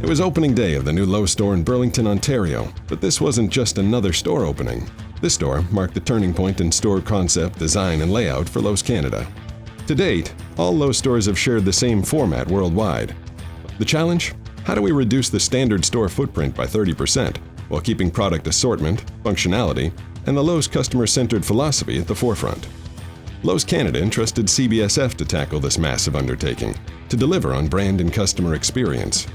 It was opening day of the new Lowe's store in Burlington, Ontario, but this wasn't just another store opening. This store marked the turning point in store concept, design, and layout for Lowe's Canada. To date, all Lowe's stores have shared the same format worldwide. The challenge? How do we reduce the standard store footprint by 30% while keeping product assortment, functionality, and the Lowe's customer-centered philosophy at the forefront? Lowe's Canada entrusted CBSF to tackle this massive undertaking, to deliver on brand and customer experience,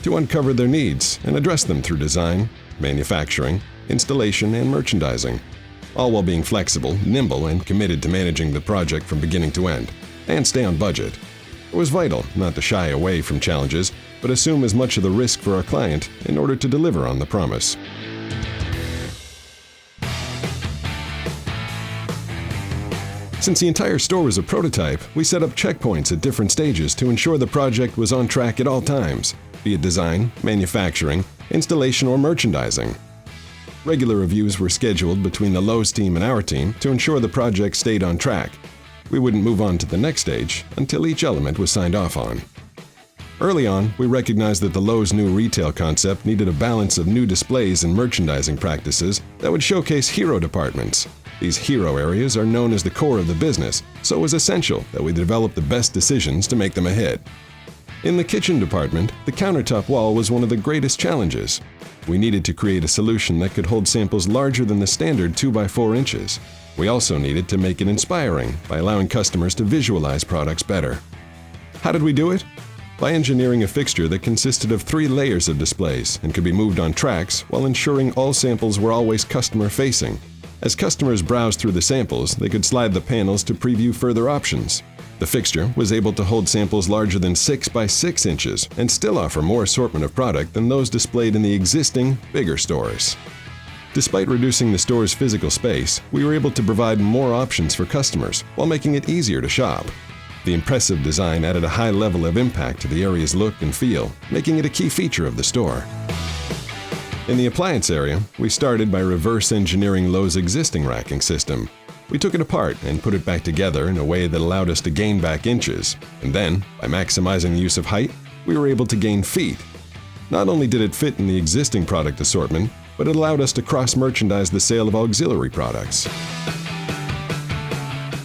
to uncover their needs and address them through design, manufacturing, installation, and merchandising, all while being flexible, nimble, and committed to managing the project from beginning to end, and stay on budget. It was vital not to shy away from challenges, but assume as much of the risk for our client in order to deliver on the promise. Since the entire store was a prototype, we set up checkpoints at different stages to ensure the project was on track at all times, be it design, manufacturing, installation, or merchandising. Regular reviews were scheduled between the Lowe's team and our team to ensure the project stayed on track. We wouldn't move on to the next stage until each element was signed off on. Early on, we recognized that the Lowe's new retail concept needed a balance of new displays and merchandising practices that would showcase hero departments. These hero areas are known as the core of the business, so it was essential that we develop the best decisions to make them a hit. In the kitchen department, the countertop wall was one of the greatest challenges. We needed to create a solution that could hold samples larger than the standard 2x4 inches. We also needed to make it inspiring by allowing customers to visualize products better. How did we do it? By engineering a fixture that consisted of 3 layers of displays and could be moved on tracks while ensuring all samples were always customer-facing. As customers browsed through the samples, they could slide the panels to preview further options. The fixture was able to hold samples larger than 6 by 6 inches and still offer more assortment of product than those displayed in the existing, bigger stores. Despite reducing the store's physical space, we were able to provide more options for customers while making it easier to shop. The impressive design added a high level of impact to the area's look and feel, making it a key feature of the store. In the appliance area, we started by reverse engineering Lowe's existing racking system. We took it apart and put it back together in a way that allowed us to gain back inches, and then, by maximizing the use of height, we were able to gain feet. Not only did it fit in the existing product assortment, but it allowed us to cross-merchandise the sale of auxiliary products.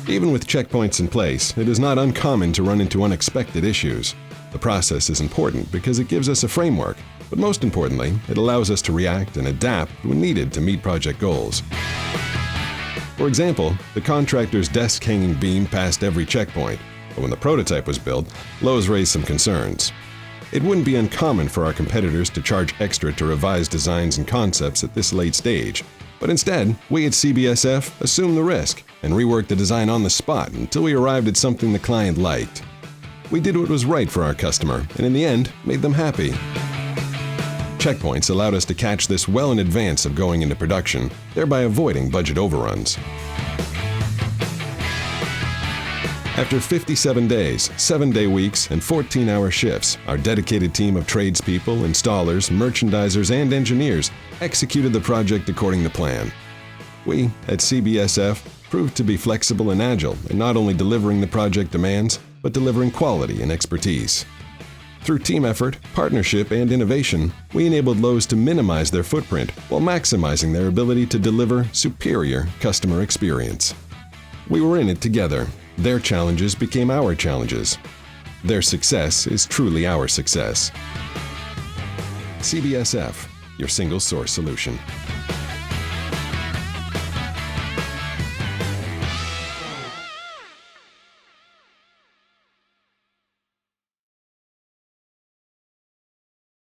Even with checkpoints in place, it is not uncommon to run into unexpected issues. The process is important because it gives us a framework, but most importantly, it allows us to react and adapt when needed to meet project goals. For example, the contractor's desk hanging beam passed every checkpoint, but when the prototype was built, Lowe's raised some concerns. It wouldn't be uncommon for our competitors to charge extra to revise designs and concepts at this late stage, but instead, we at CBSF assumed the risk and reworked the design on the spot until we arrived at something the client liked. We did what was right for our customer, and in the end, made them happy. Checkpoints allowed us to catch this well in advance of going into production, thereby avoiding budget overruns. After 57 days, 7-day weeks, and 14-hour shifts, our dedicated team of tradespeople, installers, merchandisers, and engineers executed the project according to plan. We, at CBSF, proved to be flexible and agile in not only delivering the project demands, but delivering quality and expertise. Through team effort, partnership, and innovation, we enabled Lowe's to minimize their footprint while maximizing their ability to deliver superior customer experience. We were in it together. Their challenges became our challenges. Their success is truly our success. CBSF, your single source solution.